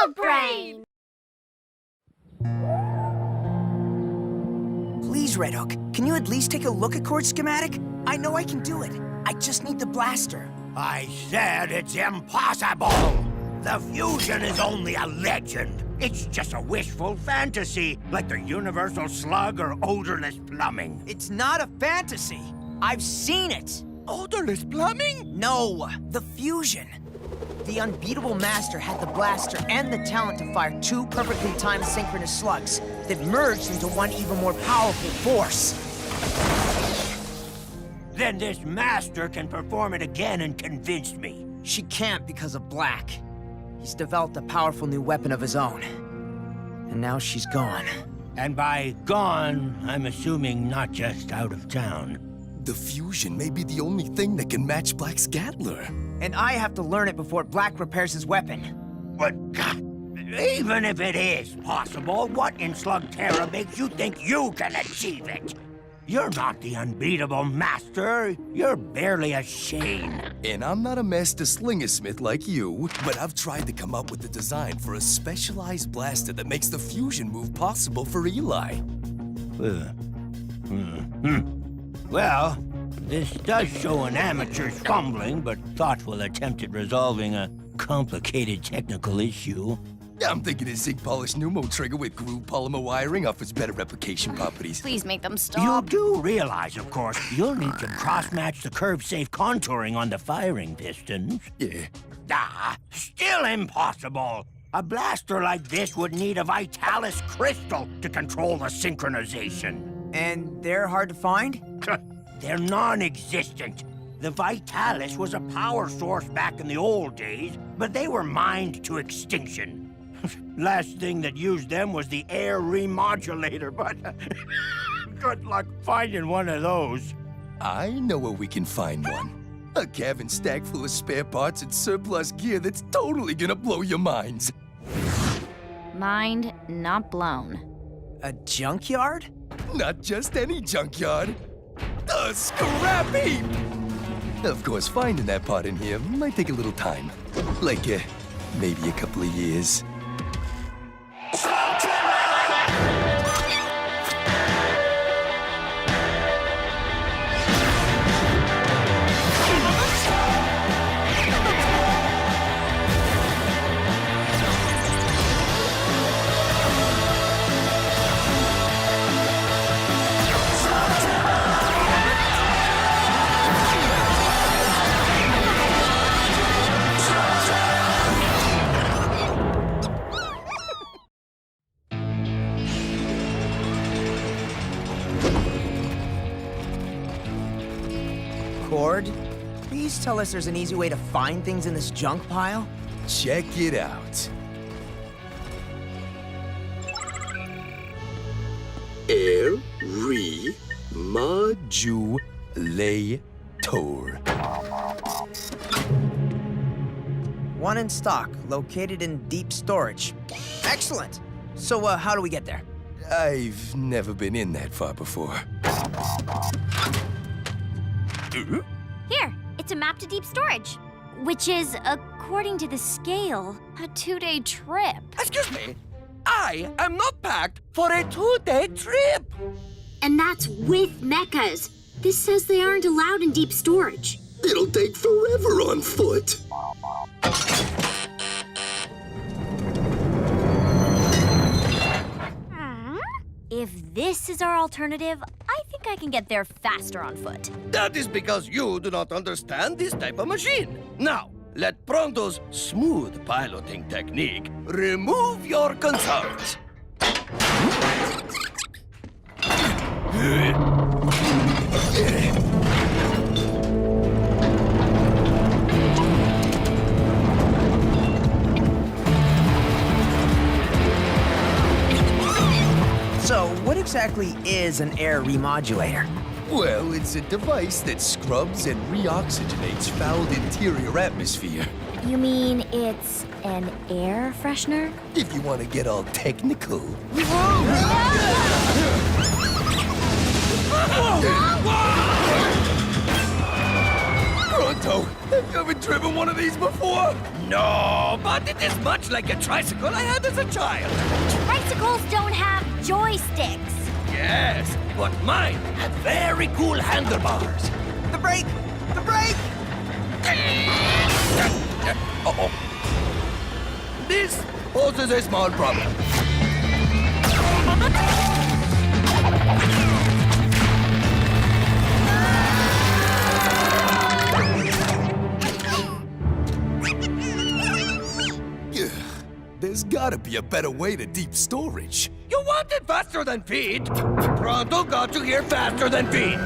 Slug brain! Please, Red Hook, can you at least take a look at Cord's schematic? I know I can do it. I just need the blaster. I said it's impossible! The fusion is only a legend. It's just a wishful fantasy, like the universal slug or odorless plumbing. It's not a fantasy. I've seen it. Odorless plumbing? No, the fusion. The unbeatable master had the blaster and the talent to fire two perfectly timed synchronous slugs that merged into one even more powerful force. Then this master can perform it again and convince me. She can't because of Blakk. He's developed a powerful new weapon of his own. And now she's gone. And by gone, I'm assuming not just out of town. The fusion may be the only thing that can match Black's Gatler. And I have to learn it before Blakk repairs his weapon. But even if it is possible, what in Slugterra makes you think you can achieve it? You're not the unbeatable master. You're barely a Shane. And I'm not a master slingersmith like you, but I've tried to come up with a design for a specialized blaster that makes the fusion move possible for Eli. Well, this does show an amateur's fumbling but thoughtful attempt at resolving a complicated technical issue. I'm thinking a zinc polished pneumo trigger with groove polymer wiring offers better replication properties. Please make them You stop. do realize, of course, you'll need to cross-match the curve-safe contouring on the firing pistons. Yeah. Still impossible. A blaster like this would need a Vitalis crystal to control the synchronization. And they're hard to find? They're non-existent. The Vitalis was a power source back in the old days, but they were mined to extinction. Last thing that used them was the air remodulator, but good luck finding one of those. I know where we can find one. A cavern stack full of spare parts and surplus gear that's totally gonna blow your minds. Mind not blown. A junkyard? Not just any junkyard. A scrap heap! Of course, finding that part in here might take a little time. Like, maybe a couple of years. Cord, please tell us there's an easy way to find things in this junk pile? Check it out. Air remodulator. One in stock, located in deep storage. Excellent! So, how do we get there? I've never been in that far before. Here, it's a map to deep storage, which is, according to the scale, a 2-day trip. Excuse me, I am not packed for a 2-day trip. And that's with mechas. This says they aren't allowed in deep storage. It'll take forever on foot. If this is our alternative, I think I can get there faster on foot. That is because you do not understand this type of machine. Now, let Pronto's smooth piloting technique remove your concerns. So, what exactly is an air remodulator? Well, it's a device that scrubs and reoxygenates fouled interior atmosphere. You mean it's an air freshener? If you want to get all technical. Pronto, have you ever driven one of these before? No, but it is much like a tricycle I had as a child. Tricycles don't have joysticks. Yes, but mine had very cool handlebars. The brake! The brake! Uh-oh. This poses a small problem. There's gotta be a better way to deep storage. You want it faster than feet? Pronto got you here faster than feet.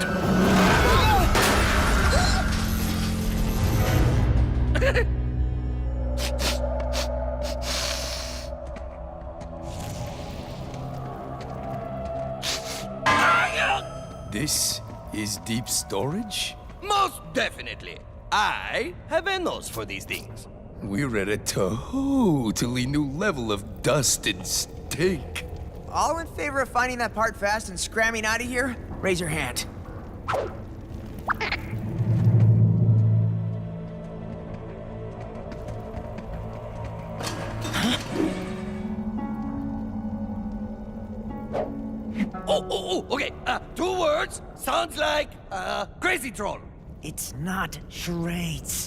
This is deep storage? Most definitely. I have a nose for these things. We're at a totally new level of dust and stink. All in favor of finding that part fast and scramming out of here? Raise your hand. Okay. 2 words. Sounds like, crazy troll. It's not charades.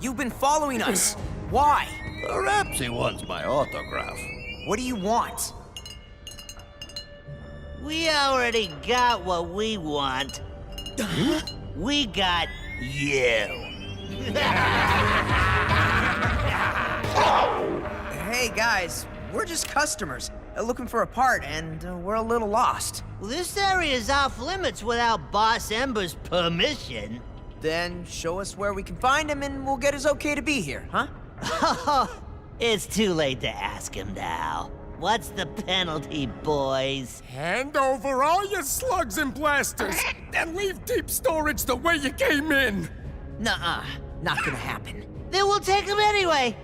You've been following us. Why? Perhaps he wants my autograph. What do you want? We already got what we want. We got you. Hey guys, we're just customers looking for a part, and we're a little lost. Well, this area's off limits without Boss Ember's permission. Then show us where we can find him, and we'll get his okay to be here, huh? Oh, it's too late to ask him now. What's the penalty, boys? Hand over all your slugs and blasters, and leave deep storage the way you came in. Nuh-uh, not gonna happen. Then we'll take him anyway.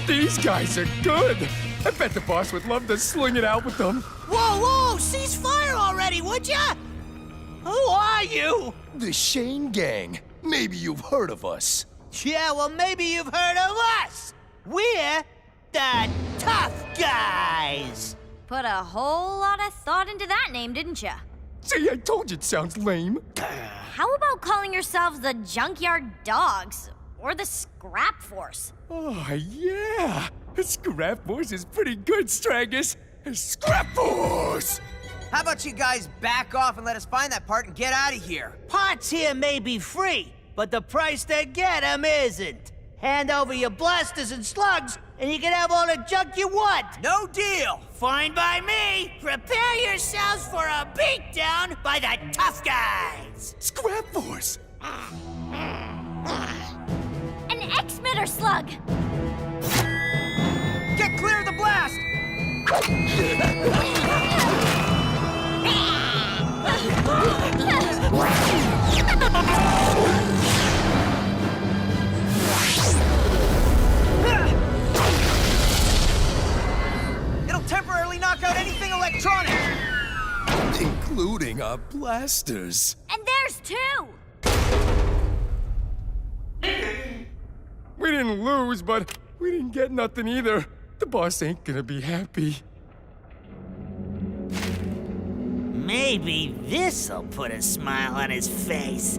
These guys are good. I bet the boss would love to sling it out with them. Whoa, cease fire already, would ya? Who are you? The Shane Gang. Maybe you've heard of us. Yeah, well, maybe you've heard of us. We're the tough guys. Put a whole lot of thought into that name, didn't ya? See, I told you it sounds lame. How about calling yourselves the Junkyard Dogs? Or the Scrap Force? Oh, yeah. Scrap Force is pretty good, Stragus. Scrap Force! How about you guys back off and let us find that part and get out of here? Parts here may be free, but the price to get 'em isn't. Hand over your blasters and slugs, and you can have all the junk you want. No deal! Fine by me. Prepare yourselves for a beatdown by the tough guys. Scrap Force! An X-Mitter slug! Get clear of the blast! It'll temporarily knock out anything electronic! Including our blasters. And there's 2! We didn't lose, but we didn't get nothing either. The boss ain't gonna be happy. Maybe this'll put a smile on his face.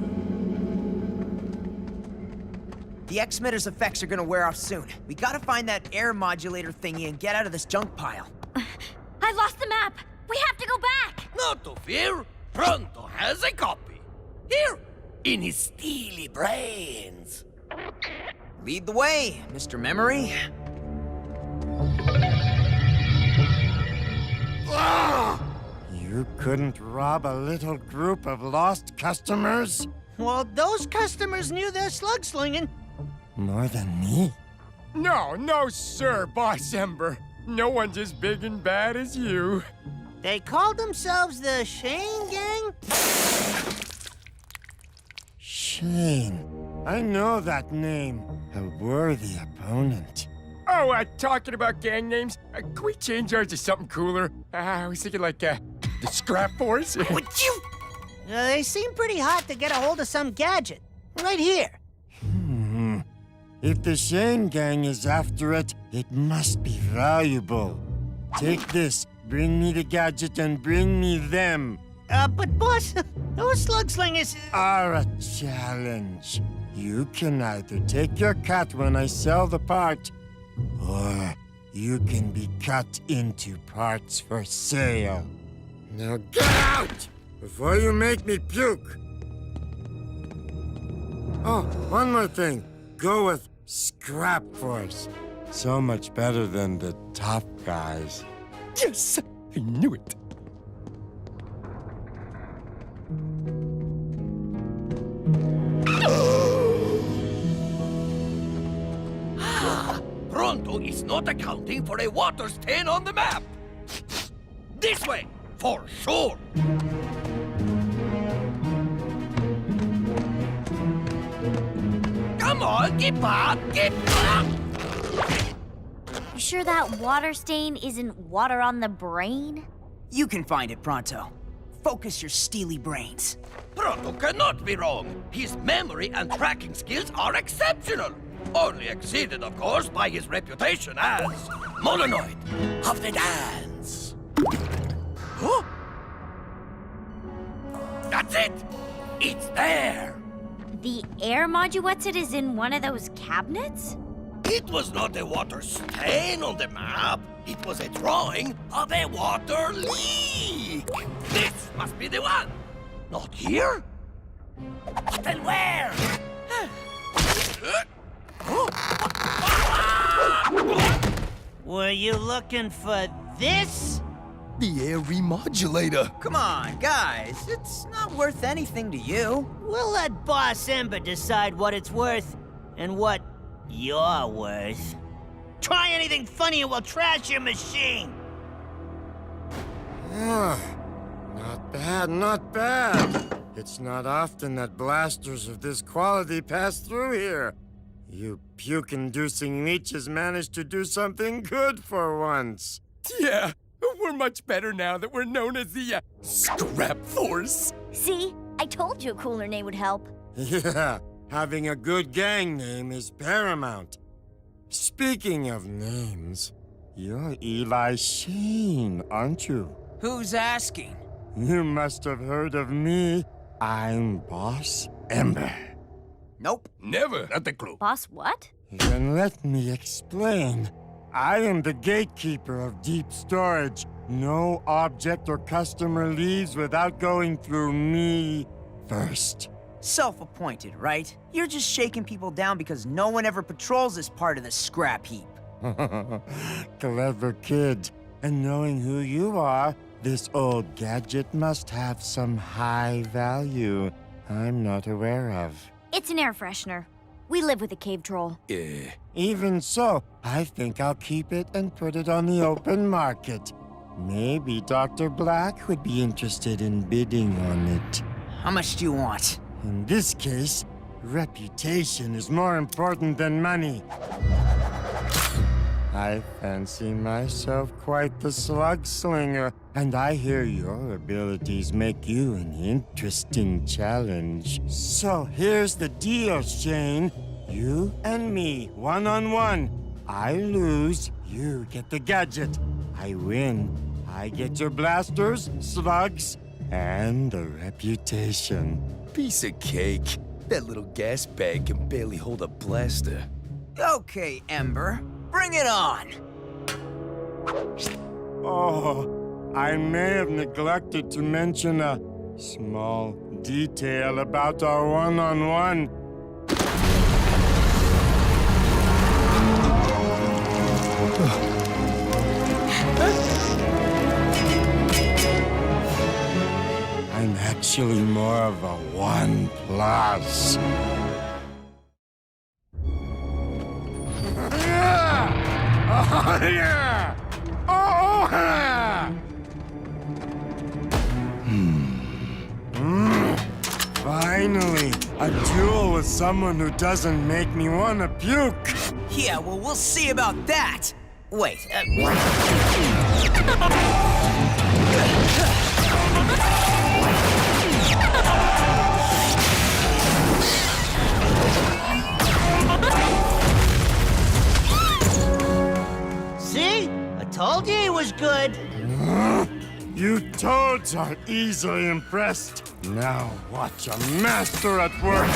The X-Metter's effects are gonna wear off soon. We gotta find that air modulator thingy and get out of this junk pile. I lost the map. We have to go back. Not to fear, Pronto has a copy. Here, in his steely brains. Lead the way, Mr. Memory. You couldn't rob a little group of lost customers? Well, those customers knew their slug-slinging. More than me? No, sir, Boss Ember. No one's as big and bad as you. They called themselves the Shane Gang? Shane. I know that name. A worthy opponent. Oh, talking about gang names, can we change ours to something cooler? I was thinking like, the Scrap Force. Would you? They seem pretty hot to get a hold of some gadget. Right here. If the Shane Gang is after it, it must be valuable. Take this, bring me the gadget, and bring me them. But boss, those slugslingers Are a challenge. You can either take your cut when I sell the part, or you can be cut into parts for sale. Now get out! Before you make me puke! Oh, one more thing. Go with Scrap Force. So much better than the tough guys. Yes, I knew it. Pronto is not accounting for a water stain on the map. This way, for sure. Come on, get up, get up! You sure that water stain isn't water on the brain? You can find it, Pronto. Focus your steely brains. Pronto cannot be wrong. His memory and tracking skills are exceptional. Only exceeded, of course, by his reputation as Mononoid of the Dance. Huh? That's it! It's there! The air moduetsit is in one of those cabinets? It was not a water stain on the map. It was a drawing of a water leak. This must be the one. Not here? Then where? Were you looking for this? The air remodulator. Come on, guys. It's not worth anything to you. We'll let Boss Ember decide what it's worth and what you're worth. Try anything funny and we'll trash your machine. Ah, not bad, not bad. It's not often that blasters of this quality pass through here. You puke-inducing leeches managed to do something good for once. Yeah, we're much better now that we're known as the Scrap Force. See? I told you a cooler name would help. Yeah, having a good gang name is paramount. Speaking of names, you're Eli Shane, aren't you? Who's asking? You must have heard of me. I'm Boss Ember. Nope. Never. Not a clue. Boss what? Then let me explain. I am the gatekeeper of deep storage. No object or customer leaves without going through me first. Self-appointed, right? You're just shaking people down because no one ever patrols this part of the scrap heap. Clever kid. And knowing who you are, this old gadget must have some high value I'm not aware of. It's an air freshener. We live with a cave troll. Even so, I think I'll keep it and put it on the open market. Maybe Dr. Blakk would be interested in bidding on it. How much do you want? In this case, reputation is more important than money. I fancy myself quite the slugslinger, and I hear your abilities make you an interesting challenge. So here's the deal, Shane. You and me, one-on-one. I lose, you get the gadget. I win, I get your blasters, slugs, and the reputation. Piece of cake. That little gas bag can barely hold a blaster. Okay, Ember, bring it on. Oh, I may have neglected to mention a small detail about our one-on-one. I'm actually more of a 1+. Oh, yeah! Oh, yeah! Finally, a duel with someone who doesn't make me want to puke. Yeah, well, we'll see about that. Wait, See? I told you he was good. You toads are easily impressed. Now watch a master at work.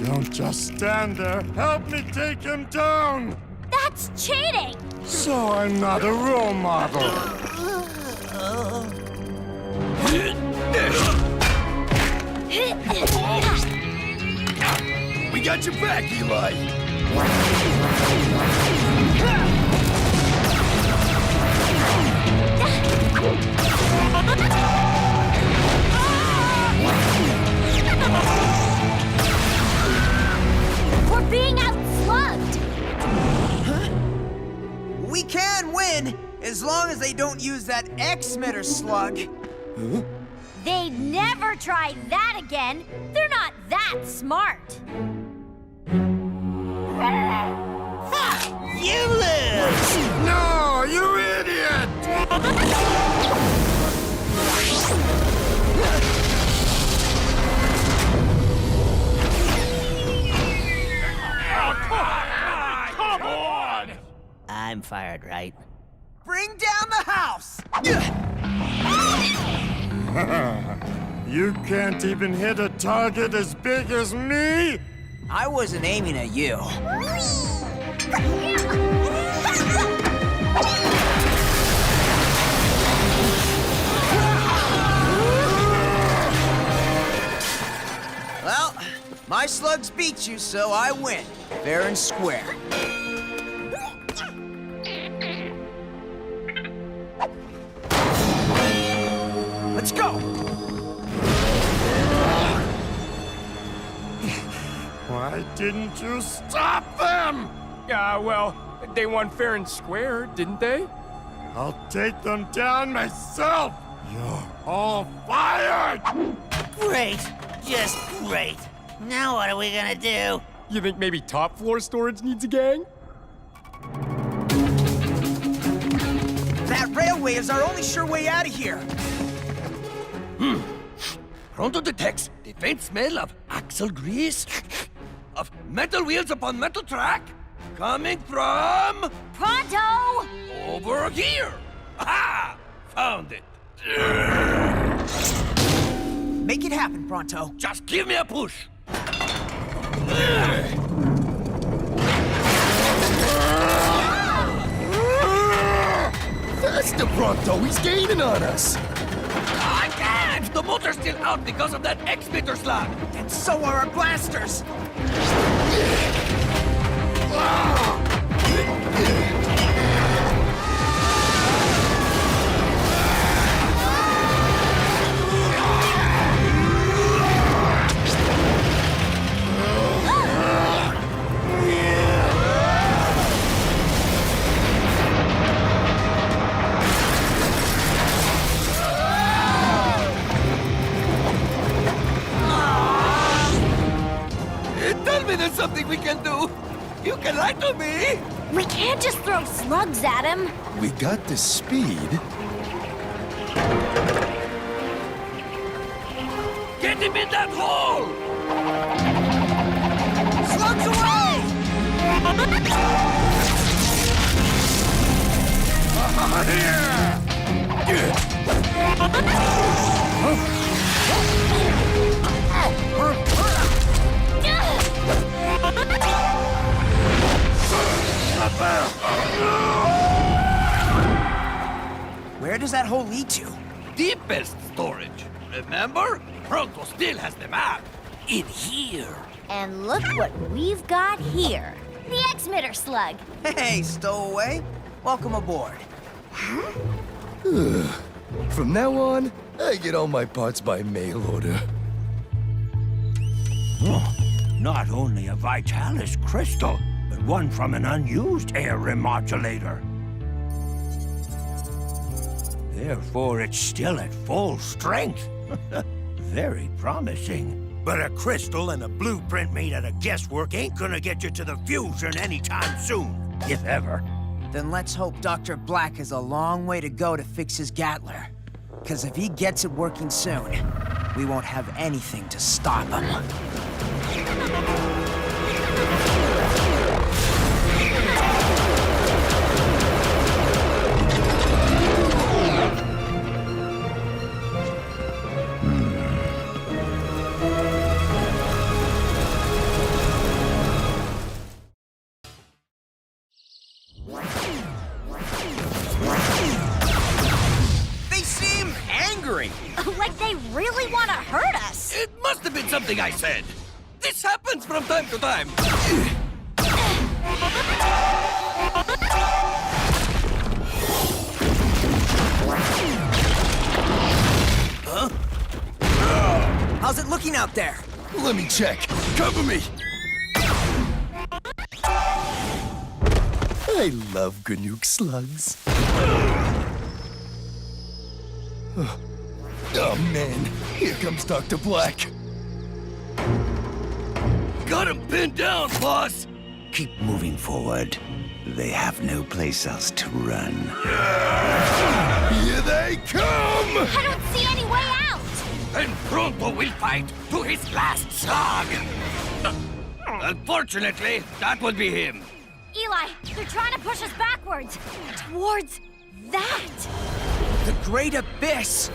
Don't just stand there. Help me take him down. That's cheating! So I'm not a role model. We got your back, Eli. We're being outslugged! we can win as long as they don't use that X-Mitter slug. They'd never try that again. They're not that smart. You lose! No, you idiot! Come on! I'm fired, right? Bring down the house! You can't even hit a target as big as me? I wasn't aiming at you. Well, my slugs beat you, so I win. Fair and square. Let's go! Why didn't you stop them? Well, they won fair and square, didn't they? I'll take them down myself. You're all fired! Great. Just great. Now what are we gonna do? You think maybe top floor storage needs a gang? That railway is our only sure way out of here. Pronto detects the faint smell of axle grease, of metal wheels upon metal track, coming from Pronto! over here. Aha! Found it. Make it happen, Pronto. Just give me a push. Faster, Pronto. He's gaining on us. I can't! The motor's still out because of that X-Mitter slug. And so are our blasters. Tell me there's something we can do. You can lie to me. We can't just throw slugs at him. We got the speed. Get him in that hole! Slugs away! Where does that hole lead to? Deepest storage. Remember? Pronto still has the map. In here. And look what we've got here. The X-Mitter slug. Hey, stowaway. Welcome aboard. From now on, I get all my parts by mail order. Oh, not only a Vitalis crystal, but one from an unused air remodulator. Therefore, it's still at full strength. Very promising. But a crystal and a blueprint made out of guesswork ain't gonna get you to the fusion anytime soon, if ever. Then let's hope Dr. Blakk has a long way to go to fix his Gatler. Because if he gets it working soon, we won't have anything to stop him. Like they really want to hurt us. It must have been something I said. This happens from time to time. Huh? How's it looking out there? Let me check. Cover me. I love Ganook slugs. Oh man, here comes Dr. Blakk. Got him pinned down, boss. Keep moving forward. They have no place else to run. Here they come! I don't see any way out. And Pronto will fight to his last slug. Unfortunately, that would be him. Eli, they're trying to push us backwards. Towards that. The Great Abyss!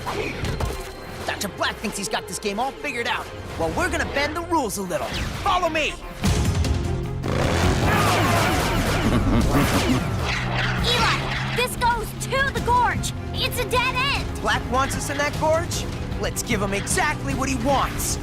Dr. Blakk thinks he's got this game all figured out. Well, we're gonna bend the rules a little. Follow me! Eli, this goes to the gorge. It's a dead end. Blakk wants us in that gorge? Let's give him exactly what he wants.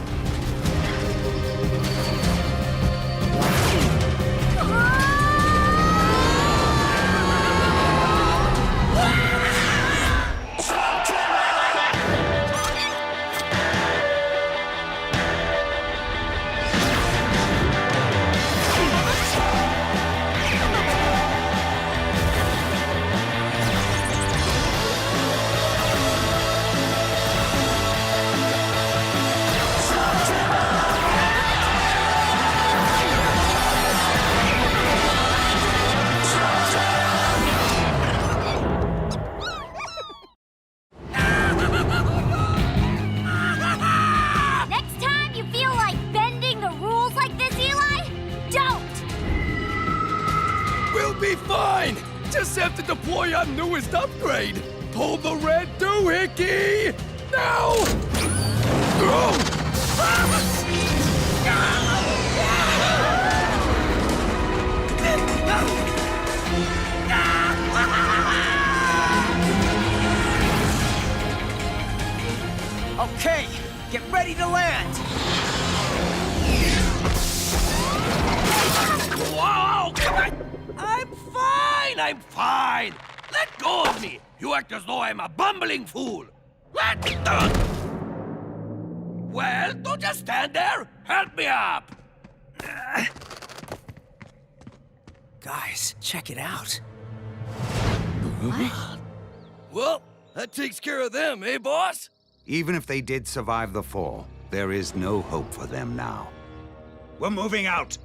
Just have to deploy our newest upgrade. Pull the red doohickey! Now! Okay, get ready to land. Whoa! I'm fine! Let go of me! You act as though I'm a bumbling fool! Well, don't just stand there! Help me up! Guys, check it out. What? Well, that takes care of them, eh, boss? Even if they did survive the fall, there is no hope for them now. We're moving out!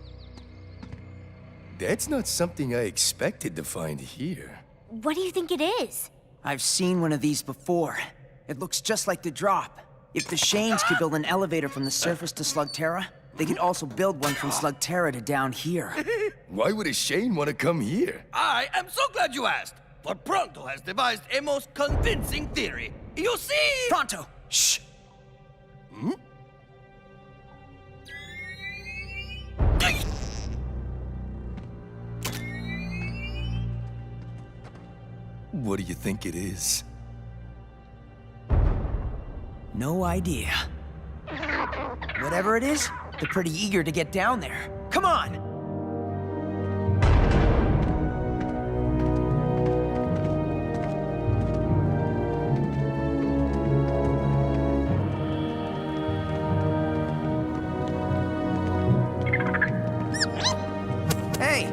That's not something I expected to find here. What do you think it is? I've seen one of these before. It looks just like the drop. If the Shanes could build an elevator from the surface to Slugterra, they could also build one from Slugterra to down here. Why would a Shane want to come here? I am so glad you asked, for Pronto has devised a most convincing theory. You see... Pronto! Shh! What do you think it is? No idea. Whatever it is, they're pretty eager to get down there. Come on! Hey,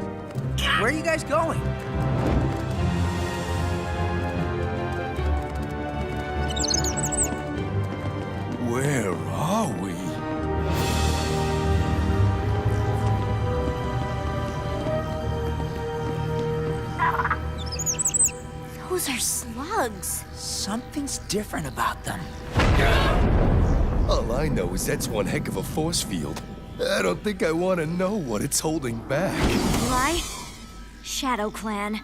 where are you guys going? Where are we? Those are slugs. Something's different about them. All I know is that's one heck of a force field. I don't think I want to know what it's holding back. Eli? Shadow Clan.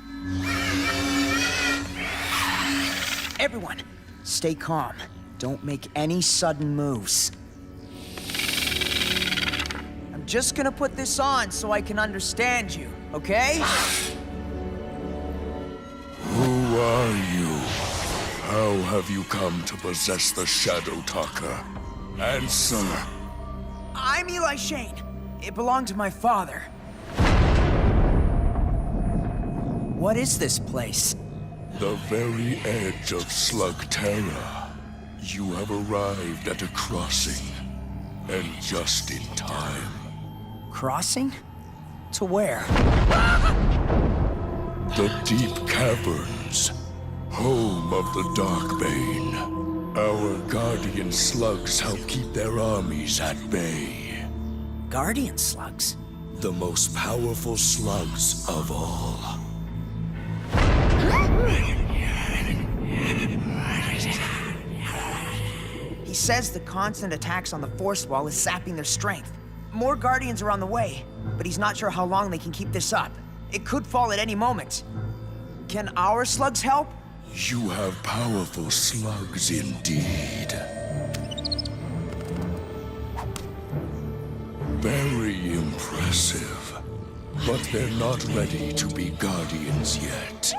Everyone, stay calm. Don't make any sudden moves. I'm just gonna put this on so I can understand you, okay? Who are you? How have you come to possess the Shadow Talker? Answer. I'm Eli Shane. It belonged to my father. What is this place? The very edge of Slugterra. You have arrived at a crossing, and just in time. Crossing? To where? The deep caverns, home of the Darkbane. Our guardian slugs help keep their armies at bay. Guardian slugs? The most powerful slugs of all. He says the constant attacks on the force wall is sapping their strength. More guardians are on the way, but he's not sure how long they can keep this up. It could fall at any moment. Can our slugs help? You have powerful slugs indeed. Very impressive. But they're not ready to be guardians yet.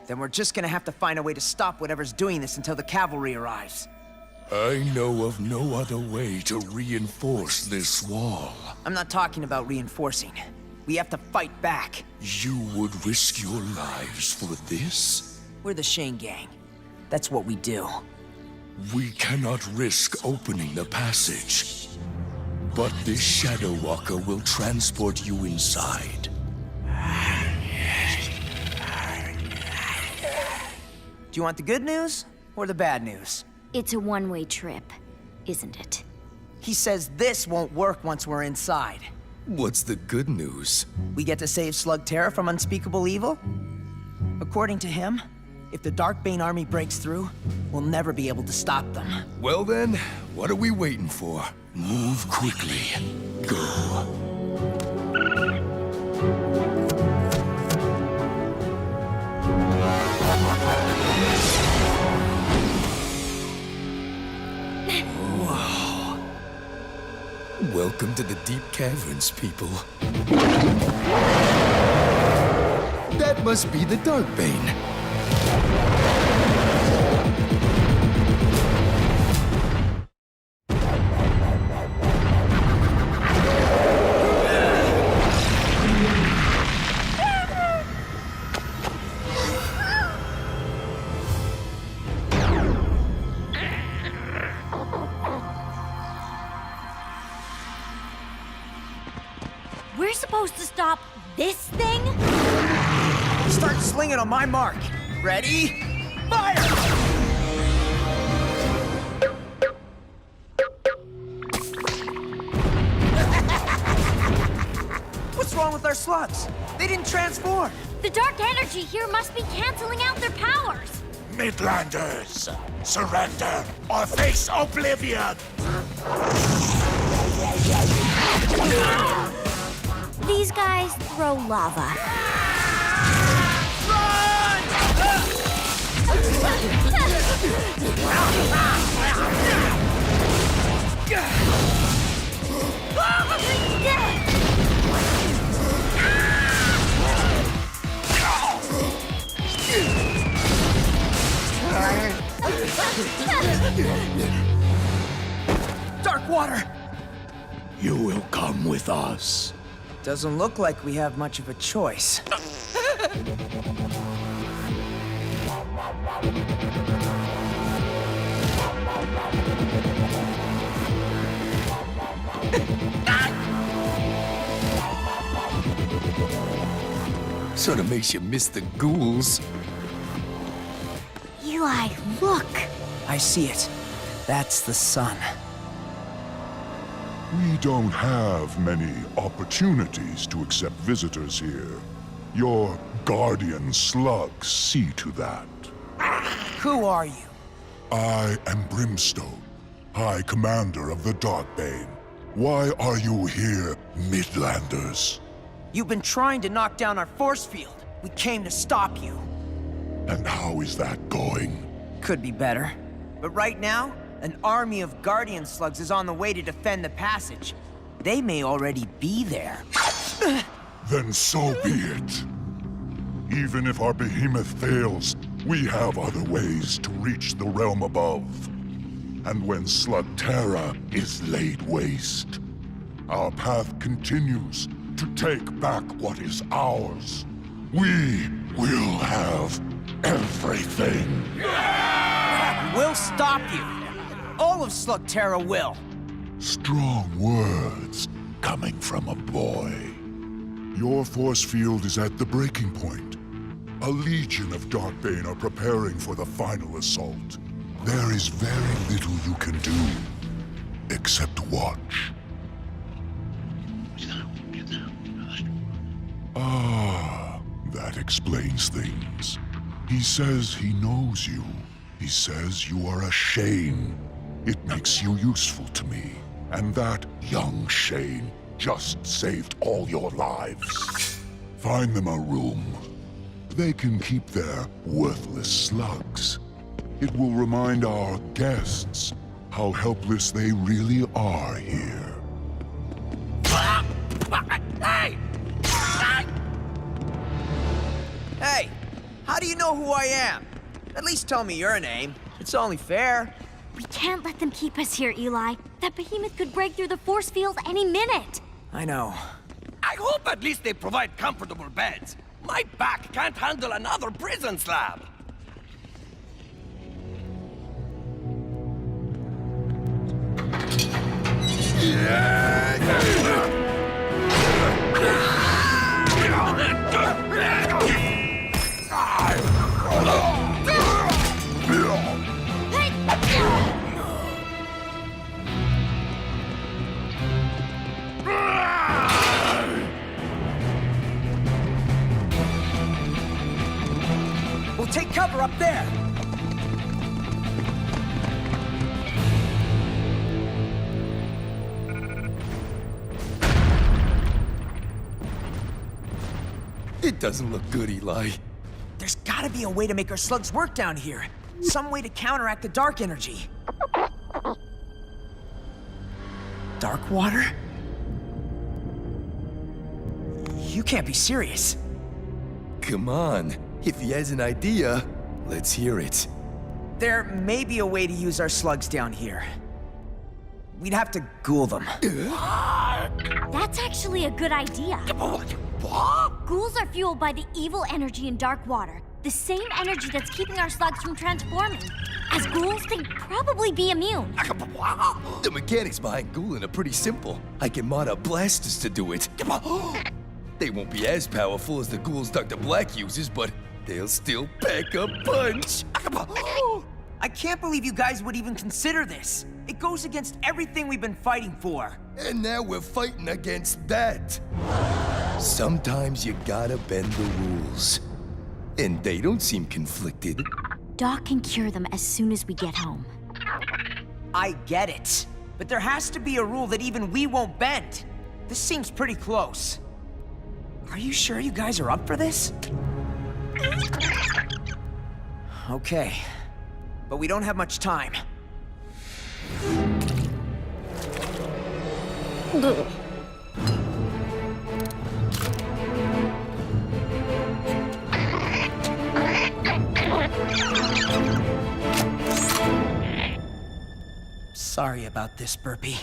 Then we're just gonna have to find a way to stop whatever's doing this until the cavalry arrives. I know of no other way to reinforce this wall. I'm not talking about reinforcing. We have to fight back. You would risk your lives for this? We're the Shane Gang. That's what we do. We cannot risk opening the passage. But this Shadow Walker will transport you inside. Do you want the good news or the bad news? It's a one-way trip, isn't it? He says this won't work once we're inside. What's the good news? We get to save Slugterra from unspeakable evil? According to him, if the Darkbane army breaks through, we'll never be able to stop them. Well then, what are we waiting for? Move quickly. Go. Welcome to the deep caverns, people. That must be the Darkbane. We're supposed to stop this thing? Start slinging on my mark. Ready? Fire! What's wrong wrong with our slugs? They didn't transform. The dark energy here must be canceling out their powers. Midlanders, surrender or face oblivion! These guys throw lava. Dark water! You will come with us. Doesn't look like we have much of a choice. Sort of makes you miss the ghouls. Eli, look! I see it. That's the sun. We don't have many opportunities to accept visitors here. Your guardian slugs see to that. Who are you? I am Brimstone, High Commander of the Darkbane. Why are you here, Midlanders? You've been trying to knock down our force field. We came to stop you. And how is that going? Could be better. But right now, an army of guardian slugs is on the way to defend the passage. They may already be there. Then so be it. Even if our behemoth fails, we have other ways to reach the realm above. And when Slugterra is laid waste, our path continues to take back what is ours. We will have everything. We'll stop you. All of Slugterra will. Strong words coming from a boy. Your force field is at the breaking point. A legion of Darkbane are preparing for the final assault. There is very little you can do, except watch. Ah, that explains things. He says he knows you. He says you are a Shane. It makes you useful to me. And that young Shane just saved all your lives. Find them a room. They can keep their worthless slugs. It will remind our guests how helpless they really are here. Hey! Hey, how do you know who I am? At least tell me your name. It's only fair. We can't let them keep us here, Eli. That behemoth could break through the force field any minute. I know. I hope at least they provide comfortable beds. My back can't handle another prison slab. We'll take cover up there. It doesn't look good, Eli. There's gotta be a way to make our slugs work down here. Some way to counteract the dark energy. Dark water? You can't be serious. Come on. If he has an idea, let's hear it. There may be a way to use our slugs down here. We'd have to ghoul them. That's actually a good idea. What? Ghouls are fueled by the evil energy in dark water. The same energy that's keeping our slugs from transforming. As ghouls, they'd probably be immune. The mechanics behind ghouling are pretty simple. I can mod up blasters to do it. They won't be as powerful as the ghouls Dr. Blakk uses, but they'll still pack a punch. I can't believe you guys would even consider this. It goes against everything we've been fighting for. And now we're fighting against that. Sometimes you gotta bend the rules. And they don't seem conflicted. Doc can cure them as soon as we get home. I get it. But there has to be a rule that even we won't bend. This seems pretty close. Are you sure you guys are up for this? Okay. But we don't have much time. Sorry about this, Burpee.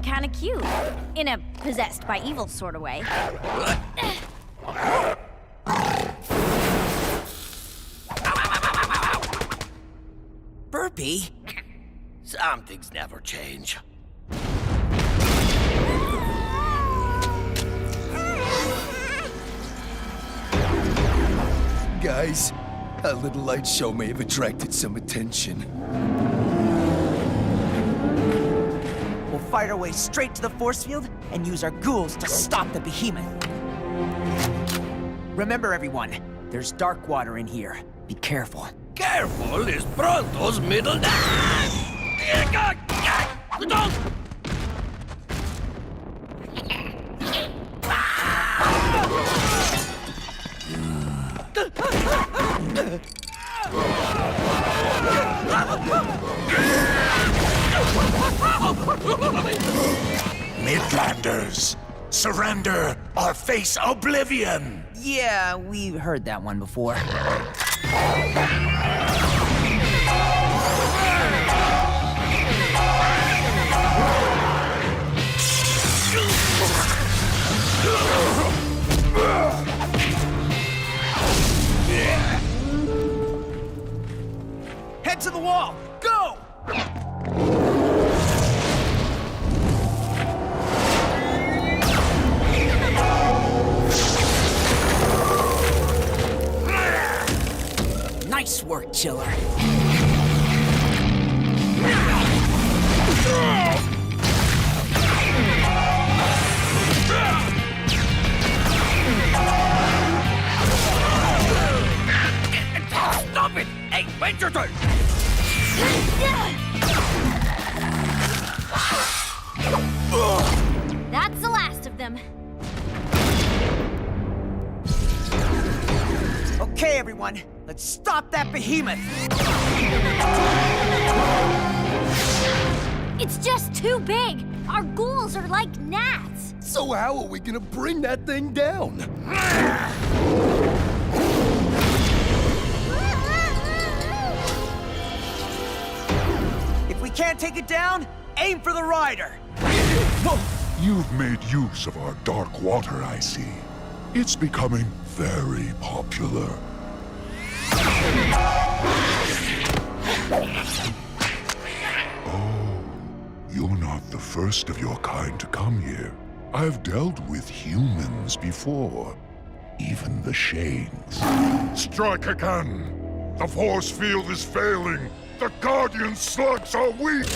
Kinda cute. In a possessed by evil sort of way. Burpee? Some things never change. Guys, a little light show may have attracted some attention. We'll fight our way straight to the force field and use our ghouls to stop the behemoth. Remember, everyone, there's dark water in here. Be careful. Careful is Pronto's middle name! Midlanders, surrender or face oblivion! Yeah, we heard that one before. Head to the wall! Go! Nice work, Chiller. Stop it! Hey, wait your turn! That's the last of them. Okay, everyone, let's stop that behemoth! It's just too big. Our ghouls are like gnats. So how are we gonna bring that thing down? If we can't take it down, aim for the rider! You've made use of our dark water, I see. It's becoming very popular. Oh, you're not the first of your kind to come here. I've dealt with humans before. Even the Shanes. Strike again! The force field is failing! The Guardian slugs are weak!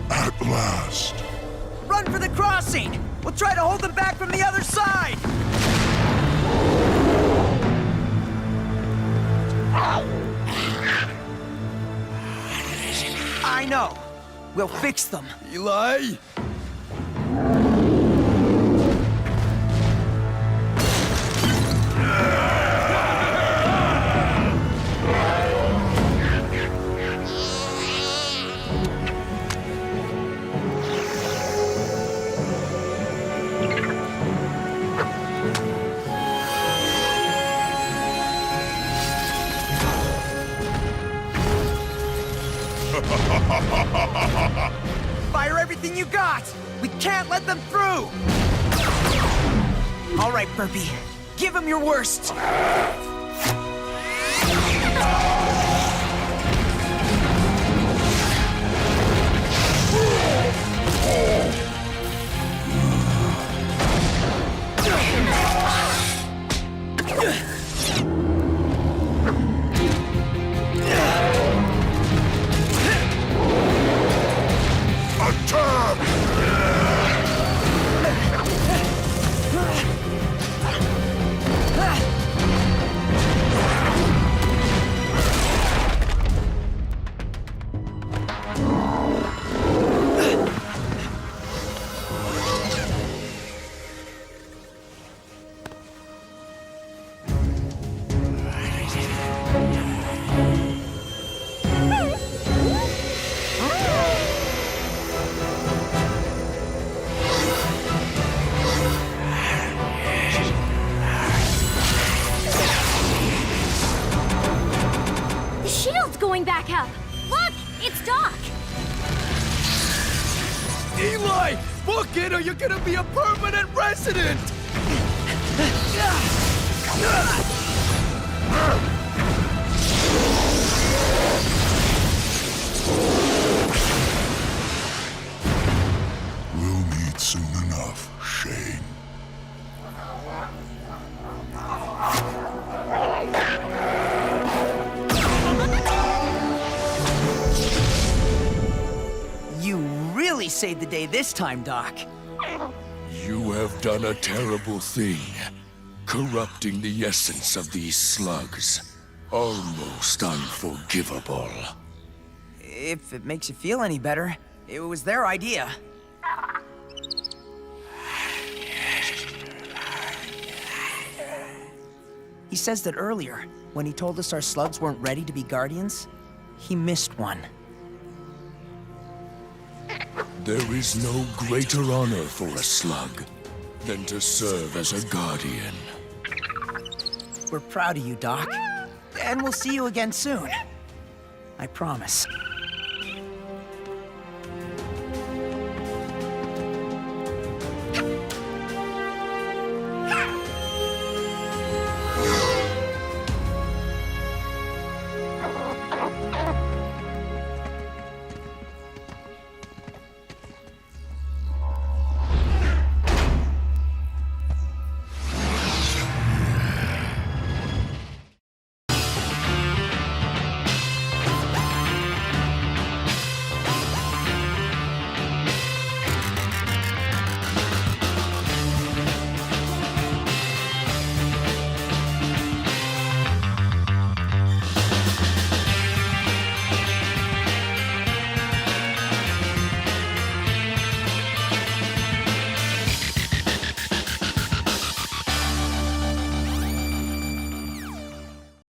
At last. Run for the crossing! We'll try to hold them back from the other side! I know. We'll fix them. Eli? Fire everything you got! We can't let them through! All right, Burpee. Give him your worst! Going back up. Look, it's Doc. Eli! Book it or you're gonna be a permanent resident! We'll meet soon enough, Shane. You really saved the day this time, Doc. You have done a terrible thing, corrupting the essence of these slugs. Almost unforgivable. If it makes you feel any better, it was their idea. He says that earlier, when he told us our slugs weren't ready to be guardians, he missed one. There is no greater honor for a slug than to serve as a guardian. We're proud of you, Doc. And we'll see you again soon. I promise.